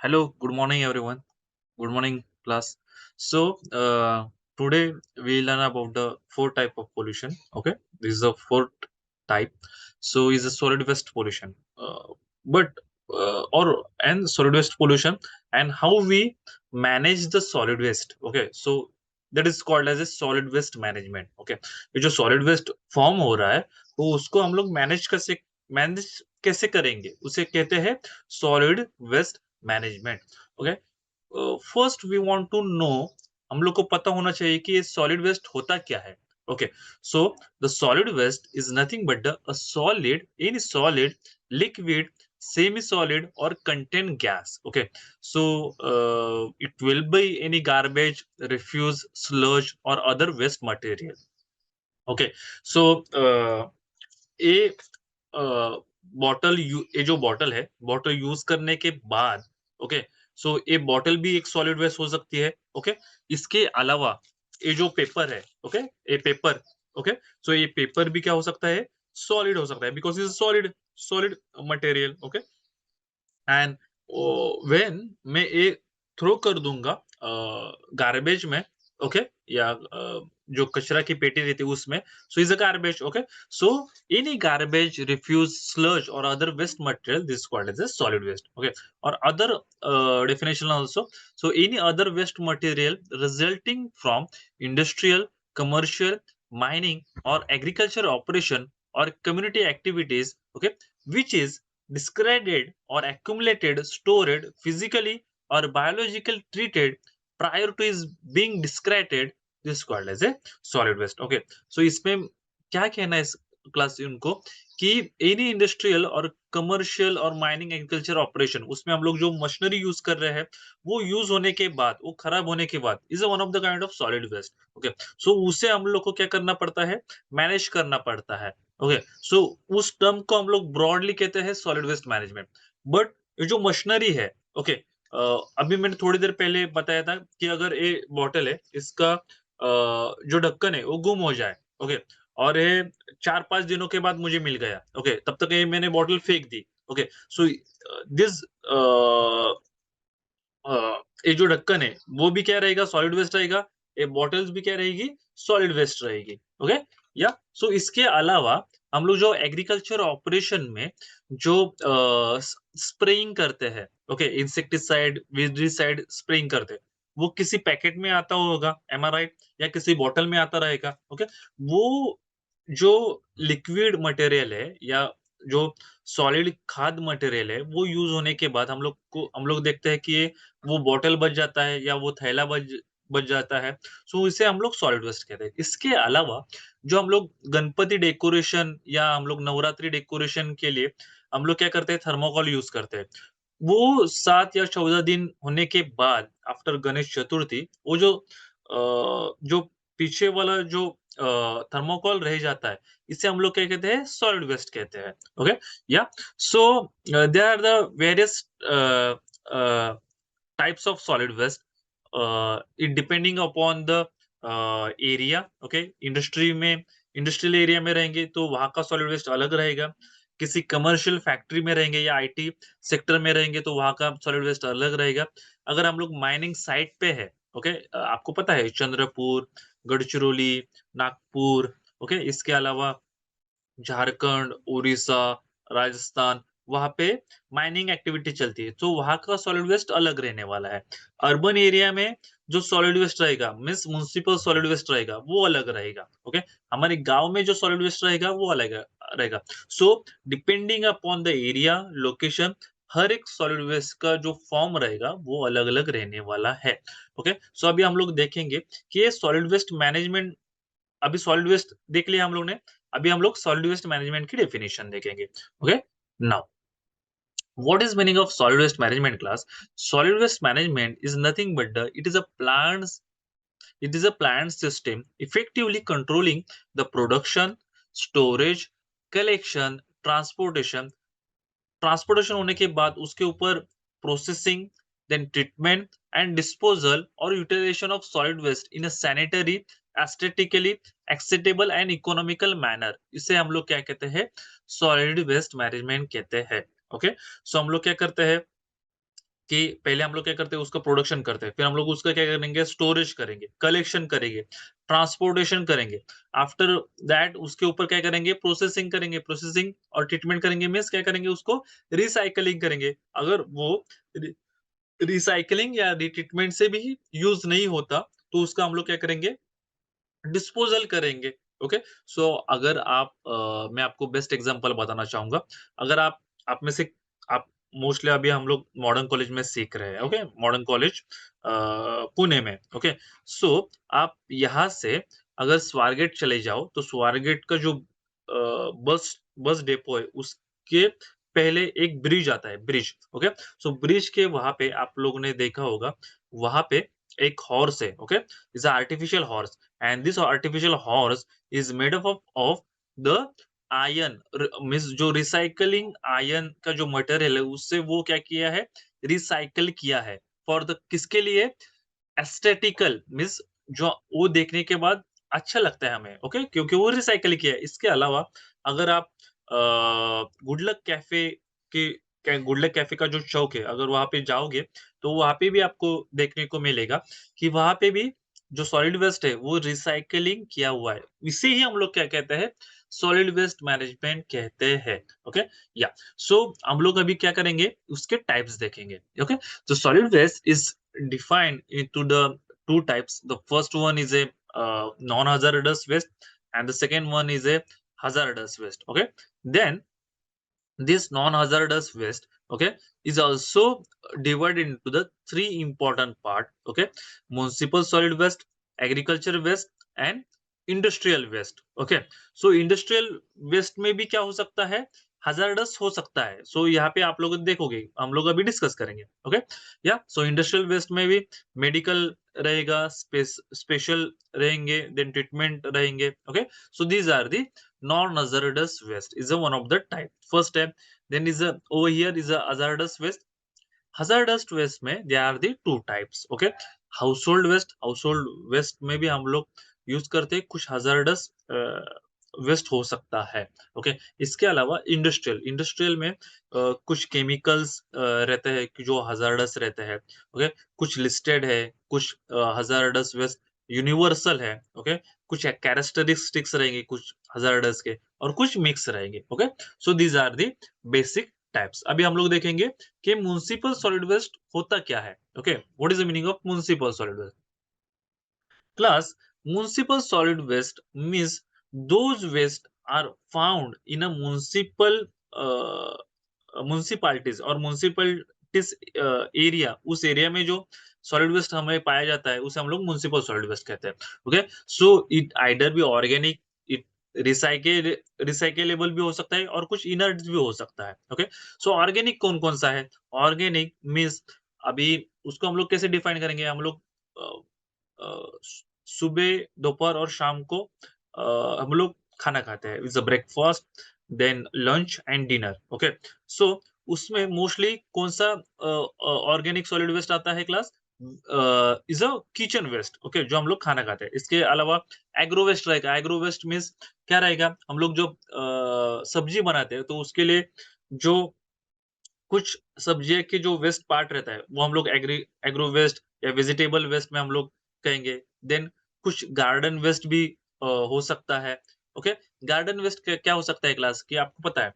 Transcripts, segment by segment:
Hello, good morning, everyone. Good morning, class. So, today we learn about the four type of pollution. Okay, this is the fourth type. So, is a solid waste pollution. But or and solid waste pollution and how we manage the solid waste. Okay, so that is called as a solid waste management. Okay, ये जो solid waste form हो रहा है, तो उसको हम लोग manage कैसे करेंगे? उसे कहते हैं solid waste management. Okay, first we want to know, हम लोग को पता होना चाहिए कि ये सॉलिड वेस्ट होता क्या है। Okay, so the solid waste is nothing but the solid in solid liquid semi solid और contain gas. Okay, so it will be any garbage refuse sludge और other waste material. Okay, so ये bottle ये जो bottle है, bottle use करने के बाद, okay, so ये बॉटल भी एक सॉलिड वेस्ट हो सकती है। ओके, इसके अलावा ये जो पेपर है, ओके, ये पेपर, ओके, सो ये पेपर भी क्या हो सकता है? सॉलिड हो सकता है, because is solid solid material. Okay, and when मैं ये थ्रो कर दूंगा गार्बेज में, ओके, या जो कचरा की पेटी रहती है उसमें, so is a garbage. Okay, so any garbage refuse sludge और other waste material this called as a solid waste. Okay, और other definition also, so any other waste material resulting from industrial, commercial, mining or agriculture operation or community activities, okay, which is discarded or accumulated, stored physically or biologically treated prior to is being discarded, this is called as a solid waste. Okay, so इसमें क्या कहना है इस class उनको कि any industrial और commercial और mining agriculture operation, उसमें हम लोग जो मशीनरी यूज कर रहे हैं, वो यूज होने के बाद, वो खराब होने के बाद is one of the kind of solid waste. Okay, so उसे हम लोग को क्या करना पड़ता है? मैनेज करना पड़ता है। ओके, सो उस टर्म को हम लोग ब्रॉडली कहते हैं सॉलिड वेस्ट मैनेजमेंट। बट ये जो मशीनरी है, ओके, अभी मैंने थोड़ी देर पहले बताया था कि अगर ये बॉटल है, इसका जो ढक्कन है वो गुम हो जाए, ओके, और ये 4-5 दिनों के बाद मुझे मिल गया, ओके, तब तक ये मैंने बॉटल फेंक दी। ओके, सो दिस ये जो ढक्कन है वो भी क्या रहेगा? सॉलिड वेस्ट रहेगा। ये बॉटल्स भी क्या रहेगी? सॉलिड वेस्ट रहेगी। ओके, या सो इसके अलावा हम लोग जो एग्रीकल्चर ऑपरेशन में जो स्प्रेइंग करते हैं, ओके, इंसेक्टिसाइड विजिसाइड स्प्रेइंग करते हैं, वो किसी पैकेट में आता होगा, एम आई राइट, या किसी बॉटल में आता रहेगा। ओके, वो जो लिक्विड मटेरियल है या जो सॉलिड खाद मटेरियल है, वो यूज होने के बाद हम लोग देखते हैं कि वो बॉटल बच जाता है या वो थैला बच जाता है। सो इसे हम लोग सॉलिड वेस्ट कहते हैं। इसके अलावा जो हम लोग गणपति डेकोरेशन या हम लोग नवरात्रि डेकोरेशन के लिए हम लोग क्या करते हैं? थर्माकोल यूज करते हैं। वो 7 या 14 दिन होने के बाद आफ्टर गणेश चतुर्थी, वो जो पीछे वाला जो थर्माकोल रह जाता है, इसे हम लोग क्या कहते हैं? सॉलिड वेस्ट कहते हैं। Okay, yeah so there are the various types of solid waste, it depending upon the area. Okay, industrial area में रहेंगे तो वहां का सॉलिड वेस्ट अलग रहेगा। किसी कमर्शियल फैक्ट्री में रहेंगे या आईटी सेक्टर में रहेंगे तो वहां का सॉलिड वेस्ट अलग रहेगा। अगर हम लोग माइनिंग साइट पे है, ओके, आपको पता है चंद्रपुर, गढ़चिरौली, नागपुर, ओके, इसके अलावा झारखंड, उड़ीसा, राजस्थान, वहाँ पे माइनिंग एक्टिविटी चलती है, तो वहाँ का सॉलिड वेस्ट अलग रहने वाला है। अर्बन एरिया में जो सॉलिड वेस्ट रहेगा, मीन्स म्युनिसिपल सॉलिड वेस्ट रहेगा, वो अलग रहेगा। ओके, हमारे गाँव में जो सॉलिड वेस्ट रहेगा, वो अलग रहेगा। So depending upon the area, location, हर एक सॉलिड वेस्ट का जो फॉर्म रहेगा, वो अलग-अलग रहने वाला है। ओके, सो अभी हम लोग देखेंगे कि ये सॉलिड वेस्ट मैनेजमेंट, अभी सॉलिड वेस्ट देख लिया हम लोग ने, अभी हम लोग सॉलिड वेस्ट मैनेजमेंट की डेफिनेशन देखेंगे। Okay, now what is meaning of solid waste management class? Solid waste management is nothing but it is a planned system effectively controlling the production, storage, collection, transportation होने के बाद उसके ऊपर processing, then treatment and disposal और utilisation of solid waste in a sanitary, aesthetically acceptable and economical manner, इसे हम लोग क्या कहते हैं? सॉलिड वेस्ट मैनेजमेंट कहते हैं। ओके, सो हम लोग क्या करते हैं? कि पहले हम लोग क्या करते हैं, उसका प्रोडक्शन करते हैं, फिर हम लोग उसका क्या करेंगे, स्टोरेज करेंगे, कलेक्शन करेंगे, ट्रांसपोर्टेशन करेंगे। आफ्टर दैट उसके ऊपर क्या करेंगे, प्रोसेसिंग करेंगे, प्रोसेसिंग और ट्रीटमेंट करेंगे, मीन्स क्या करेंगे, उसको रिसाइकलिंग करेंगे। अगर वो रिसाइकलिंग या रिट्रीटमेंट से भी यूज नहीं होता, तो उसका हम लोग क्या करेंगे, डिस्पोजल करेंगे। ओके। सो अगर आप मैं आपको बेस्ट एग्जांपल बताना चाहूंगा। अगर आप में से आप मोस्टली अभी हम लोग मॉडर्न कॉलेज में सीख रहे हैं। ओके, मॉडर्न कॉलेज पुणे में। ओके। सो आप यहाँ से अगर स्वारगेट चले जाओ, तो स्वारगेट का जो बस बस डेपो है, उसके पहले एक ब्रिज आता है, ब्रिज। ओके। सो ब्रिज के वहां पे आप लोगों ने देखा होगा, वहां पे एक हॉर्स है। Okay, is artificial horse, and this artificial horse is made up of the ion, means जो रिसाइकलिंग आयन का जो मटेरियल है, उससे वो क्या किया है, रिसाइकल किया है। फॉर द किसके लिए, एस्थेटिकल, मीन्स जो वो देखने के बाद अच्छा लगता है हमें। ओके, क्योंकि वो रिसाइकल किया है। इसके अलावा अगर आप गुडलक कैफे के गुडलक कैफे का जो चौक है, अगर वहां पे जाओगे, तो वहां पे भी आपको देखने को मिलेगा कि वहां पे भी जो सॉलिड वेस्ट है, वो रिसाइकलिंग किया हुआ है। इसे ही हम लोग क्या कहते हैं, सॉलिड वेस्ट मैनेजमेंट कहते हैं। ओके, या सो हम लोग अभी क्या करेंगे, उसके टाइप्स देखेंगे। ओके, तो solid waste is defined into the two types. The first one is a non-hazardous waste, and the second one is a hazardous waste. Okay, then this non-hazardous waste, okay, is also divided into the three important part. Okay, municipal solid waste, agriculture waste, and industrial waste. Okay, so industrial waste में भी क्या हो सकता है, hazardous हो सकता है। सो यहाँ पे आप लोग देखोगे, हम लोग अभी डिस्कस करेंगे। ओके, या सो इंडस्ट्रियल वेस्ट में भी मेडिकल रहेगा, स्पेशल रहेंगे, देन ट्रीटमेंट रहेंगे। Okay, so these are the non-hazardous waste is a one of the type. First type, then is a over here is a hazardous waste. Hazardous waste में there are the two types. Okay, household waste में भी हम लोग use करते हैं, कुछ hazardous waste हो सकता है। ओके, इसके अलावा इंडस्ट्रियल में कुछ केमिकल्स रहते हैं कि जो हजार्डस रहते हैं। ओके, कुछ लिस्टेड है, कुछ हजार्डस वेस्ट यूनिवर्सल है। ओके, कुछ कैरेक्टरिस्टिक्स रहेंगे कुछ हजार्डस के, और कुछ मिक्स रहेंगे। Okay, so these are the basic types. अभी हम लोग देखेंगे कि म्युनिसिपल सॉलिड वेस्ट होता क्या है। Okay, what is the meaning of municipal solid waste? Plus, municipal solid waste means those waste are found in a uh, municipalities और municipalities area, उस एरिया में जो सॉलिड वेस्ट हमें पाया जाता है, उसे हम लोग म्युनिसिपल सॉलिड वेस्ट कहते हैं। Okay, so it either be organic, it recyclable भी हो सकता है, और कुछ इनर्ट भी हो सकता है। ओके, सो ऑर्गेनिक कौन कौन सा है, ऑर्गेनिक मीन्स अभी उसको हम लोग कैसे डिफाइन करेंगे, हम लोग सुबह, दोपहर और शाम को हम लोग खाना खाते हैं, is a breakfast, then lunch and dinner. Okay, so उसमें मोस्टली कौन सा ऑर्गेनिक सॉलिड वेस्ट आता है class, is a kitchen waste. Okay, जो हम लोग खाना खाते हैं। इसके अलावा एग्रो वेस्ट रहेगा। एग्रो वेस्ट मीन्स क्या रहेगा, हम लोग जो सब्जी बनाते हैं, तो उसके लिए जो कुछ सब्जियों के जो वेस्ट पार्ट रहता है, वो हम लोग एग्रो वेस्ट या वेजिटेबल वेस्ट में हम लोग कहेंगे। देन कुछ गार्डन वेस्ट भी हो सकता है। ओके, गार्डन वेस्ट क्या हो सकता है क्लास, कि आपको पता है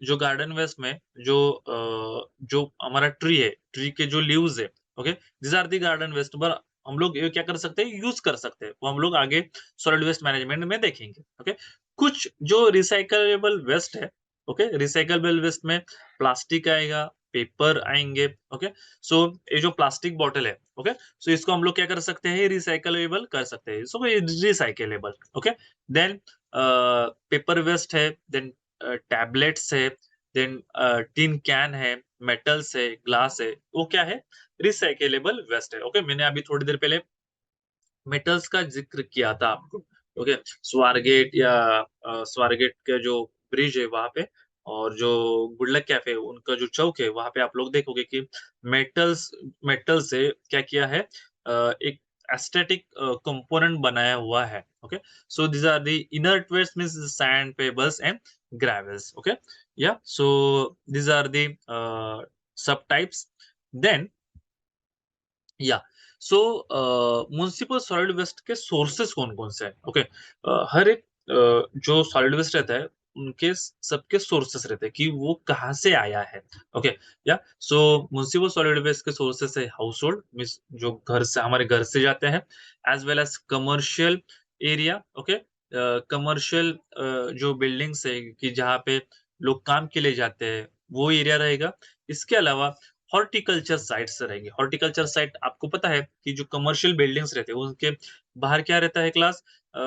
जो गार्डन वेस्ट में जो हमारा ट्री है, ट्री के जो लीव्स है, okay, this are the garden waste. पर हम लोग ये क्या कर सकते हैं, यूज कर सकते हैं, वो हम लोग आगे सॉलिड वेस्ट मैनेजमेंट में देखेंगे। ओके, कुछ जो रिसाइकलेबल वेस्ट है, ओके, रिसाइकलेबल वेस्ट में प्लास्टिक आएगा, पेपर आएंगे। ओके, सो ये जो प्लास्टिक बॉटल है, ओके, सो इसको हम लोग क्या कर सकते हैं, रिसाइकलेबल कर सकते हैं, so recyclable. Okay, then paper waste है, देन टैबलेट्स है, देन टिन कैन है, मेटल्स है, ग्लास है, वो क्या है, रिसाइकलेबल वेस्ट है। ओके, मैंने अभी थोड़ी देर पहले मेटल्स का जिक्र किया था आपको। ओके, स्वारगेट या स्वारगेट का जो ब्रिज है वहां पे, और जो गुडलक कैफे उनका जो चौक है, वहां पे आप लोग देखोगे कि मेटल्स मेटल से क्या किया है, एक एस्थेटिक कंपोनेंट बनाया हुआ है। Okay, so these are the inert waste means sand, pebbles and gravels. Okay, yeah, so these are the subtypes. Then yeah so municipal solid waste के सोर्सेस कौन-कौन से हैं? ओके हर एक जो सॉलिड वेस्ट रहता है, उनके सबके सोर्सेस रहते हैं कि वो कहाँ से आया है। Okay yeah so municipal solid waste के सोर्सेस है हाउस होल्ड मीन्स जो घर से हमारे घर से जाते हैं, as well as commercial area okay commercial जो बिल्डिंग्स है कि जहाँ पे लोग काम के लिए जाते हैं, वो एरिया रहेगा। इसके अलावा हॉर्टिकल्चर साइट्स रहेंगे। हॉर्टिकल्चर साइट आपको पता है कि जो कमर्शियल बिल्डिंग्स रहते हैं, उनके बाहर क्या रहता है क्लास अ,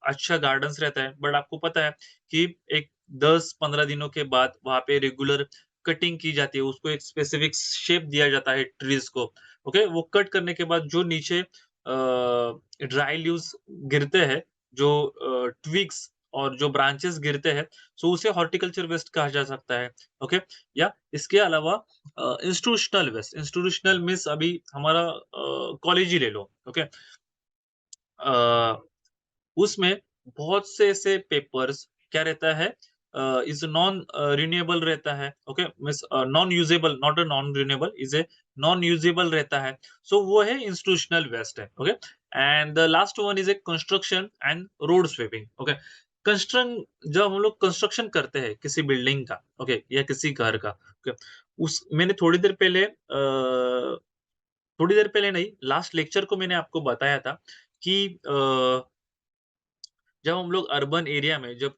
अच्छा गार्डन्स रहता है। बट आपको पता है कि एक 10-15 दिनों के बाद वहाँ पे रेगुलर कटिंग की जाती है। उसको एक स्पेसिफिक शेप दिया जाता है ट्रीज़ को। ओके? वो कट करने के बाद जो नीचे ड्राई लीव्स गिरते हैं, जो ट्विग्स और जो ब्रांचेस गिरते हैं, सो उसे हॉर्टिकल्चर वेस्ट कहा जा सकता है। ओके? या इसके अलावा इंस्टीट्यूशनल वेस्ट इंस्टीट्यूशनल मीन्स अभी हमारा कॉलेज ही ले लो ओके उसमें बहुत से ऐसे पेपर्स क्या रहता है इज नॉन रिन्यूएबल रहता है okay means non usable not a non renewable is a non usable रहता है सो वो है इंस्टीट्यूशनल वेस्ट है okay and the last one is a construction and road sweeping okay construction जब हम लोग कंस्ट्रक्शन करते हैं किसी बिल्डिंग का ओके या किसी घर का ओके उस मैंने थोड़ी देर पहले नहीं लास्ट लेक्चर को मैंने आपको बताया था कि जब हम लोग अर्बन एरिया में जब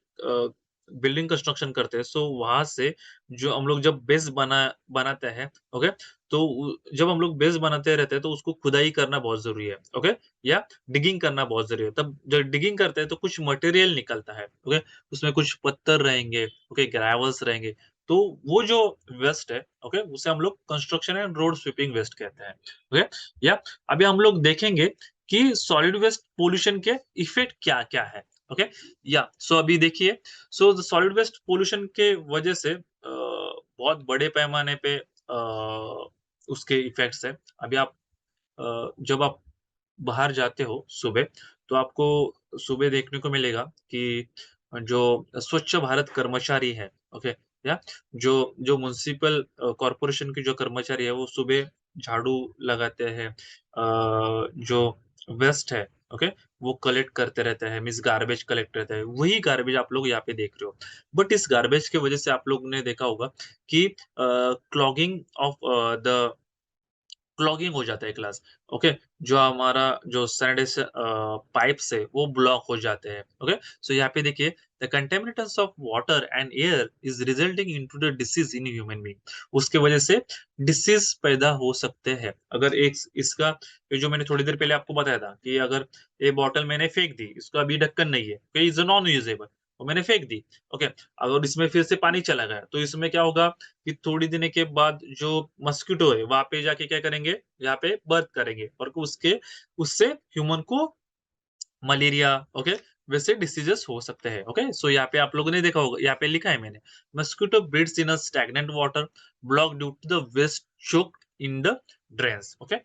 बिल्डिंग कंस्ट्रक्शन करते हैं, सो वहाँ से जो हम लोग जब बेस बनाते हैं, ओके? तो जब हम लोग बेस बनाते रहते हैं, तो उसको खुदाई करना बहुत ज़रूरी है, ओके? या डिगिंग करना बहुत ज़रूरी है। तब जब डिगिंग करते हैं, तो कुछ मटेरियल निकलता है, ओके? उसमें कुछ पत्थर रहेंगे, ओके? ग्रेवल्स रहेंगे। तो वो जो वेस्ट है, ओके? उसे हम लोग construction and road sweeping waste कहते हैं, ओके? या अभी हम लोग देखेंगे कि सॉलिड वेस्ट पॉल्यूशन के इफेक्ट क्या-क्या है। ओके या सो अभी देखिए so the solid waste pollution के वजह से बहुत बड़े पैमाने पे उसके इफेक्ट्स है अभी आप जब आप बाहर जाते हो सुबह तो आपको सुबह देखने को मिलेगा कि जो स्वच्छ भारत कर्मचारी है ओके या जो जो म्युनिसिपल कॉर्पोरेशन के जो कर्मचारी है वो सुबह झाड़ू लगाते हैं जो वेस्ट है ओके वो कलेक्ट करते रहते हैं मीन्स गार्बेज कलेक्ट रहता है वही गार्बेज आप लोग यहाँ पे देख रहे हो बट इस गार्बेज की वजह से आप लोग ने देखा होगा कि क्लॉगिंग ऑफ द क्लॉगिंग हो जाता है क्लास ओके जो हमारा जो सैनिटाइजेशन पाइप्स है वो ब्लॉक हो जाते हैं ओके सो यहाँ पे देखिए the contaminants of water and air is resulting into the disease in human being उसके वजह से डिसीज पैदा हो सकते हैं अगर एक इसका ये जो मैंने थोड़ी देर पहले आपको बताया था कि अगर ये बॉटल मैंने फेंक दी इसका अभी ढक्कन नहीं है इज नॉन यूजेबल वो मैंने फेंक दी ओके अगर इसमें फिर से पानी चला गया तो इसमें क्या होगा कि थोड़ी दिन के बाद जो मस्कीटो है वहां पे जाके क्या करेंगे यहाँ पे बर्थ करेंगे और उसके उससे ह्यूमन को मलेरिया ओके वैसे डिसीजेस हो सकते हैं ओके सो यहाँ पे आप लोगों ने देखा होगा यहाँ पे लिखा है मैंने mosquito breeds in a stagnant water block due to the waste choke in the drains okay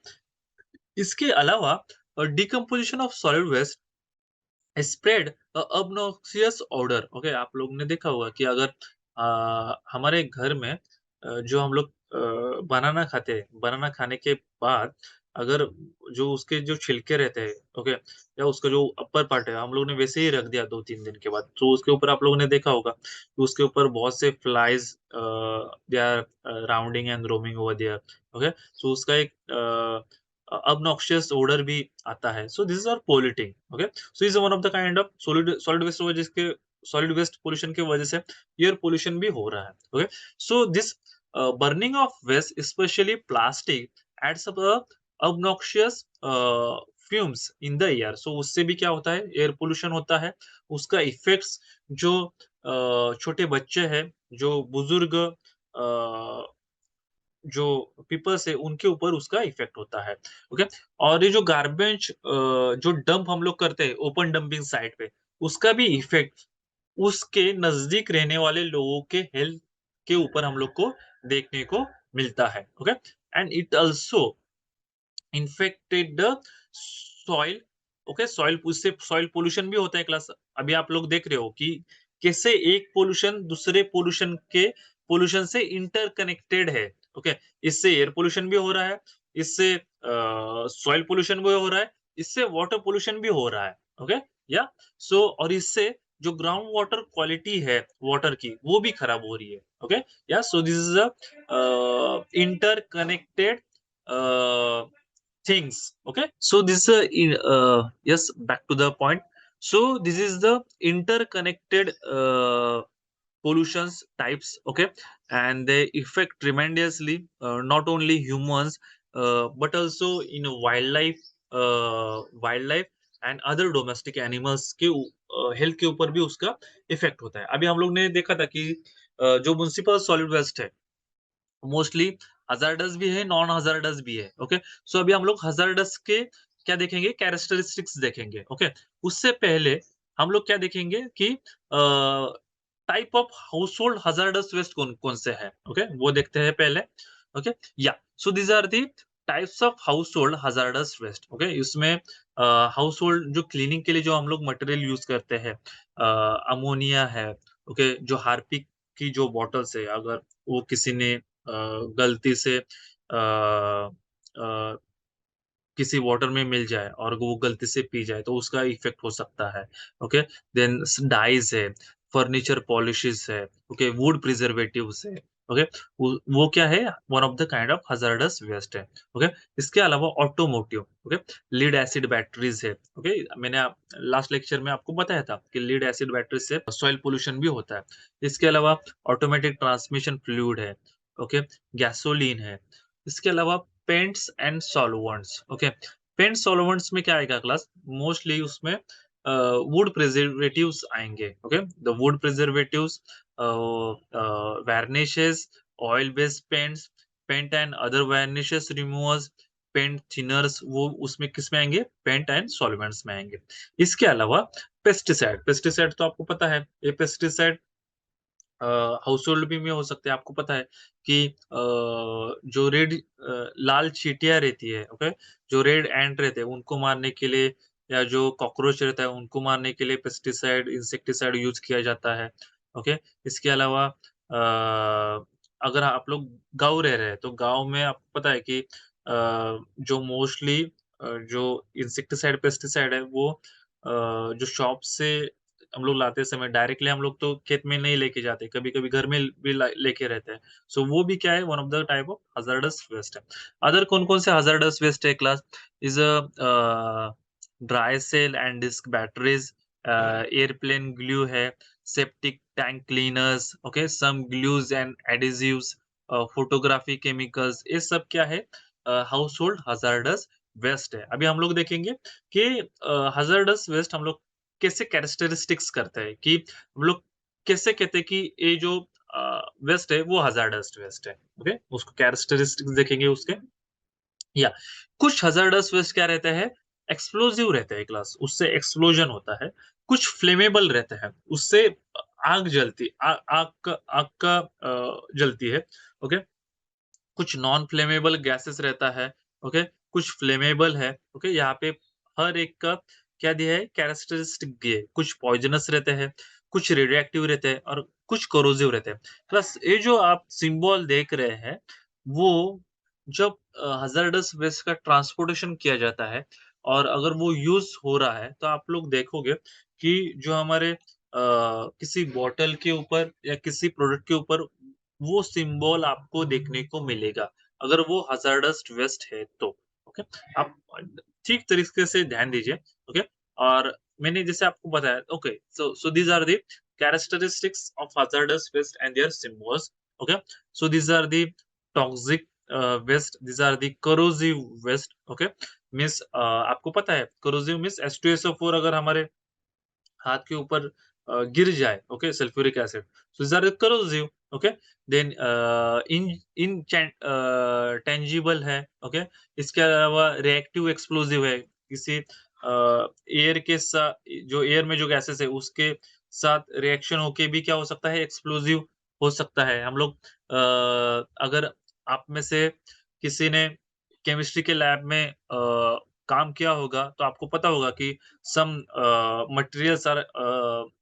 इसके अलावा decomposition of solid waste spread obnoxious odor okay आप लोगों ने देखा होगा कि अगर हमारे घर में जो हम लोग बनाना खाते हैं बनाना खाने के बाद अगर जो उसके जो छिलके रहते हैं ओके या उसका जो अपर पार्ट है हम लोग ने वैसे ही रख दिया 2-3 दिन के बाद तो उसके ऊपर आप लोगों ने देखा होगा कि उसके ऊपर बहुत से flies they are rounding and roaming over there okay so उसका एक obnoxious odor भी आता है so this is are polluting okay so is one of the kind of solid waste वजह के सॉलिड वेस्ट पोल्यूशन की वजह से एयर पोल्यूशन भी हो रहा है okay so this burning of waste specially plastic adds up obnoxious fumes in the air so उससे भी क्या होता है एयर पोल्यूशन होता है उसका इफेक्ट्स जो छोटे बच्चे हैं जो बुजुर्ग जो पीपल्स है उनके ऊपर उसका इफेक्ट होता है ओके और ये जो गार्बेज जो डंप हम लोग करते हैं ओपन डंपिंग साइट पे उसका भी इफेक्ट उसके नजदीक रहने वाले लोगों के हेल्थ के ऊपर हम लोग को देखने को मिलता है okay and it also infected the soil okay soil उससे सॉइल पोल्यूशन भी होता है क्लास अभी आप लोग देख रहे हो कि कैसे एक पोल्यूशन दूसरे पोल्यूशन के पोल्यूशन से इंटरकनेक्टेड है ओके, इससे एयर पोल्यूशन भी हो रहा है, इससे सॉइल पोल्यूशन भी हो रहा है, इससे वाटर पोल्यूशन भी हो रहा है। ओके, या सो और इससे जो ग्राउंड वाटर क्वालिटी है वाटर की वो भी खराब हो रही है। Okay, yeah so this is a interconnected things. Okay, so this yes, back to the point. So this is the interconnected pollutions types. Okay, and they affect tremendously not only humans but also in wildlife and other domestic animals के health के ऊपर भी उसका effect होता है। अभी हम लोग ने देखा था कि जो म्युनिसिपल सॉलिड वेस्ट है मोस्टली हजार्डस भी है, नॉन हजार्डस भी है। ओके, सो अभी हम लोग हजार्डस के क्या देखेंगे, कैरेक्टरिस्टिक्स देखेंगे। ओके, उससे पहले हम लोग क्या देखेंगे कि type of household hazardous waste कौन कौन से है। ओके, वो देखते हैं पहले। Okay, yeah so these are the types of household hazardous waste. Okay, इसमें हाउस होल्ड जो क्लीनिंग के लिए जो हम लोग मटेरियल यूज करते हैं, अमोनिया है। ओके, जो हार्पिक की जो बॉटल्स है, अगर वो किसी ने गलती से किसी वाटर में मिल जाए और वो गलती से पी जाए तो उसका इफेक्ट हो सकता है। ओके, देन डाइज है, फर्नीचर पॉलिशेस है। ओके, वुड प्रिजर्वेटिव्स है। ओके, वो क्या है, one of the kind of hazardous waste है। ओके, इसके अलावा automotive. Okay, lead acid batteries है। ओके, मैंने लास्ट लेक्चर में आपको बताया था कि लीड एसिड बैटरी से सॉइल पोल्यूशन भी होता है। इसके अलावा ऑटोमेटिक ट्रांसमिशन फ्लूइड है। ओके, गैसोलीन है। इसके अलावा paints and solvents. Okay, paint solvents में क्या आएगा क्लास, मोस्टली उसमें वुड प्रिजर्वेटिव्स आएंगे। Okay, the wood preservatives, varnishes, oil based paints, paint and other varnishes removers, paint thinners, वो उसमें किस में आएंगे, पेंट एंड सॉल्वेंट्स में आएंगे। इसके अलावा पेस्टिसाइड, पेस्टिसाइड तो आपको पता है, ये पेस्टिसाइड हाउस होल्ड भी में हो सकते हैं। आपको पता है कि जो लाल चींटियाँ रहती है। ओके, जो रेड एंट रहते हैं उनको मारने के लिए, या जो कॉकरोच रहता है उनको मारने के लिए पेस्टिसाइड, इंसेक्टिसाइड यूज किया जाता है। ओके, इसके अलावा अगर आप लोग गाँव रह रहे हैं तो गाँव में आपको पता है कि जो मोस्टली जो इंसेक्टिसाइड पेस्टिसाइड है वो जो शॉप से हम लोग लाते समय डायरेक्टली हम लोग तो खेत में नहीं लेके जाते, कभी-कभी घर में भी लेके रहते हैं। सो वो भी क्या है, one of the type of hazardous waste है। अदर कौन-कौन से हज़ार्डस वेस्ट है class, is dry cell and disc batteries, airplane glue है, septic tank cleaners. Okay, some glues and adhesives, photography chemicals, ये सब क्या है, हाउसहोल्ड हज़ार्डस वेस्ट है। अभी हम लोग देखेंगे कि हज़ार्डस वेस्ट हम लोग कैसे कैरेक्टरिस्टिक्स करते हैं, कि हम लोग कैसे कहते हैं कि ये जो वेस्ट है वो हज़ार्डस वेस्ट है। ओके, उसको कैरेक्टरिस्टिक्स देखेंगे उसके। या कुछ हज़ार्डस वेस्ट क्या रहता है, एक्सप्लोसिव रहता है क्लास, उससे एक्सप्लोजन होता है। कुछ फ्लेमेबल रहता है, उससे आग जलती आग का जलती है। ओके, कुछ नॉन फ्लेमेबल गैसेस रहता है। ओके, कुछ फ्लेमेबल है। ओके, यहाँ पे हर एक का क्या दिया है, कैरेक्टरिस्टिक दिए, कुछ पॉइजनस रहते हैं, कुछ रेडियोएक्टिव रहते हैं और कुछ कोरोसिव रहते हैं। प्लस ये जो आप सिंबल देख रहे हैं वो जब हजार्डस वेस्ट का ट्रांसपोर्टेशन किया जाता है और अगर वो यूज हो रहा है तो आप लोग देखोगे कि जो हमारे किसी बॉटल के ऊपर या किसी प्रोडक्ट के ऊपर वो सिंबल आपको देखने को मिलेगा, अगर वो हज़ार्डस वेस्ट है तो। ओके? आप ठीक तरीके से ध्यान दीजिए। ओके? और मैंने जैसे आपको बताया, okay, so these are the characteristics of hazardous waste and their symbols. Okay? So these are the toxic waste, these are the corrosive waste. Okay? Means आपको पता है कोरोसिव मीन्स H2SO4 अगर हमारे हाथ के ऊपर गिर जाए, okay, sulphuric acid, so these are corrosive. Okay, then in in tangible है। ओके, इसके अलावा रिएक्टिव एक्सप्लोसिव है, किसी एयर के साथ, जो एयर में जो गैसेस है उसके साथ रिएक्शन होके भी क्या हो सकता है, एक्सप्लोसिव हो सकता है। हम लोग अगर आप में से किसी ने केमिस्ट्री के लैब में काम किया होगा तो आपको पता होगा कि some materials are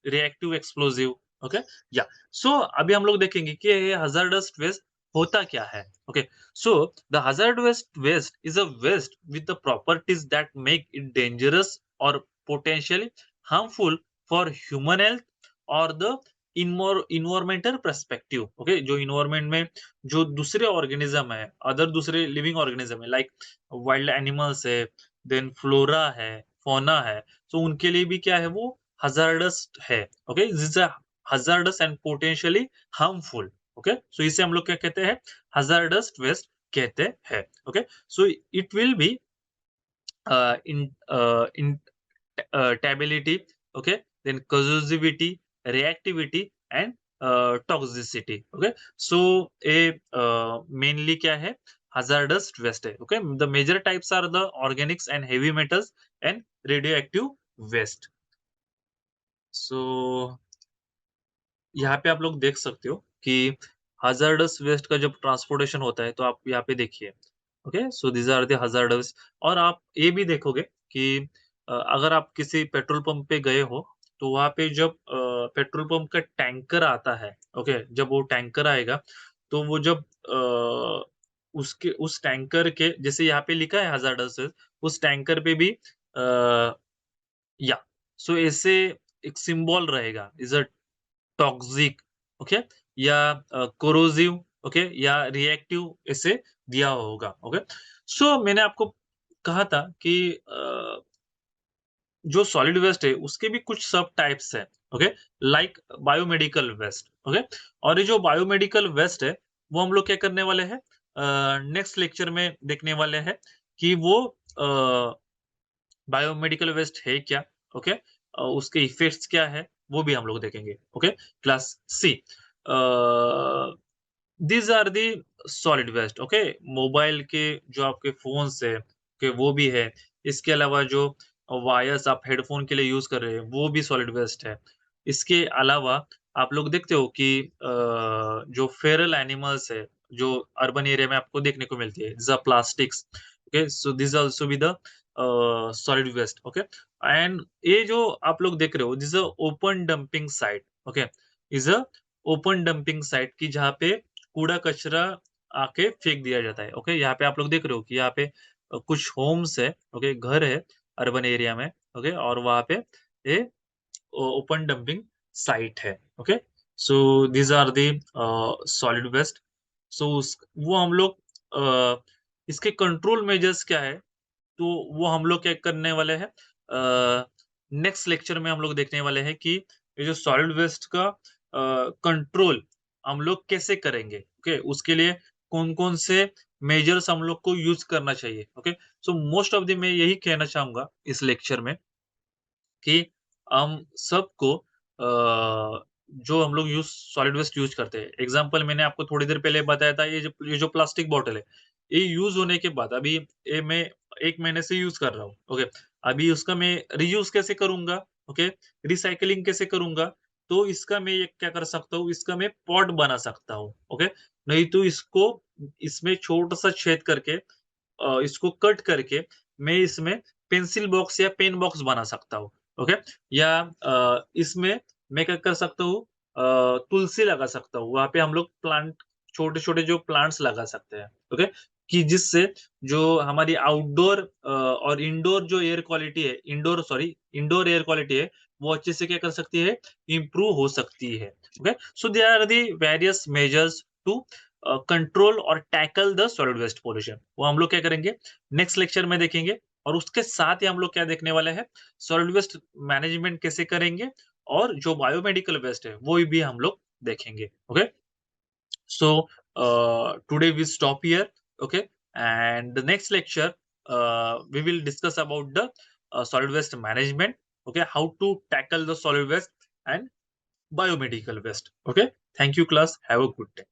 reactive explosive. Okay, या सो अभी हम लोग देखेंगे कि ये hazardous waste होता क्या है? Okay, so the hazard waste is a waste with the properties that make it dangerous or potentially harmful for human health or the environmental perspective. Okay, जो इन्वायरमेंट में जो दूसरे ऑर्गेनिज्म है, अदर दूसरे living organism है, like wild animals है, then flora है, fauna है, सो उनके लिए भी क्या है, वो हजार्डस है। Okay, this is hazardous and potentially harmful. Okay, so इसे हम लोग क्या कहते हैं, हजार्डस वेस्ट कहते हैं। Okay, so it will be ignitability, okay, then corrosivity, reactivity and toxicity। Okay, so a mainly क्या है, hazardous waste है। Okay, the major types are the organics and heavy metals and radioactive waste. So यहाँ पे आप लोग देख सकते हो कि हजार्डस वेस्ट का जब ट्रांसपोर्टेशन होता है, तो आप यहाँ पे देखिए। Okay, so these are the hazardous. और आप ये भी देखोगे कि अगर आप किसी पेट्रोल पंप पे गए हो, तो वहां पे जब पेट्रोल पंप का टैंकर आता है, ओके, जब वो टैंकर आएगा, तो वो जब उसके उस टैंकर के जैसे यहाँ पे लिखा है हजार्डस, उस टैंकर पे भी या सो ऐसे एक सिंबल रहेगा, इज अ टॉक्सिक, ओके, या कोरोसिव, ओके, या रिएक्टिव ऐसे दिया होगा। ओके, सो मैंने आपको कहा था कि जो सॉलिड वेस्ट है उसके भी कुछ सब टाइप्स है। Okay, like biomedical waste. Okay, और ये जो बायोमेडिकल वेस्ट है, वो हम लोग क्या करने वाले हैं, नेक्स्ट लेक्चर में देखने वाले हैं कि वो बायोमेडिकल वेस्ट है क्या। ओके, उसके इफेक्ट्स क्या है, वो भी हम लोग देखेंगे। Okay, class C, these are the solid waste. Okay, mobile के जो आपके फोन्स है, ओके, वो भी है। इसके अलावा जो वायर्स आप हेडफोन के लिए यूज कर रहे हैं, वो भी सॉलिड वेस्ट है। इसके अलावा आप लोग देखते हो कि जो फेरल एनिमल्स है, जो अर्बन एरिया में आपको देखने को मिलती है, plastics. Okay, so this also be the solid waste. Okay, and ये जो आप लोग देख रहे हो, this open dumping site. Okay, is a open dumping site की जहाँ पे कूड़ा कचरा आके फेंक दिया जाता है। ओके, यहाँ पे आप लोग देख रहे हो कि यहाँ पे कुछ होम्स है, ओके, घर है अर्बन एरिया में। ओके, और वहाँ पे ये ओपन डंपिंग साइट है। Okay, so these are the solid waste. So वो हम लोग इसके कंट्रोल मेजर्स क्या है, तो वो हम लोग क्या करने वाले हैं, नेक्स्ट लेक्चर में हम लोग देखने वाले हैं कि ये जो सॉलिड वेस्ट का कंट्रोल हम लोग कैसे करेंगे। ओके, उसके लिए कौन कौन से मेजर्स हम लोग को यूज करना चाहिए। Okay, so most of the मैं यही कहना चाहूंगा इस लेक्चर में कि हम सबको जो हम लोग यूज सॉलिड वेस्ट यूज करते हैं, एग्जांपल मैंने आपको थोड़ी देर पहले बताया था, ये जो प्लास्टिक बॉटल है, ये यूज होने के बाद अभी ये मैं 1 महीने से यूज कर रहा हूँ। ओके, अभी उसका मैं रीयूज कैसे करूंगा, ओके, रिसाइकलिंग कैसे करूंगा, तो इसका मैं ये क्या कर सकता हूँ, इसका मैं पॉट बना सकता हूँ। ओके, नहीं तो इसको इसमें छोटा सा छेद करके इसको कट करके मैं इसमें पेंसिल बॉक्स या पेन बॉक्स बना सकता हूँ। ओके, या इसमें मैं क्या कर सकता हूँ, तुलसी लगा सकता हूँ। वहाँ पे हम लोग प्लांट, छोटे-छोटे जो प्लांट्स लगा सकते हैं। ओके, कि जिससे जो हमारी आउटडोर और इंडोर जो एयर क्वालिटी है, इंडोर एयर क्वालिटी है, वो अच्छे से क्या कर सकती है, इम्प्रूव हो सकती है। Okay, so there are the various measures to control और tackle the solid waste pollution. वो हम लोग क्या करेंगे, नेक्स्ट लेक्चर में देखेंगे। और उसके साथ ही हम लोग क्या देखने वाले हैं, सॉलिड वेस्ट मैनेजमेंट कैसे करेंगे, और जो बायोमेडिकल वेस्ट है वो भी हम लोग देखेंगे। Okay, so today we stop here. Okay, and the next lecture we will discuss about the solid waste management. Okay, how to tackle the solid waste and biomedical waste. Okay, thank you class, have a good day.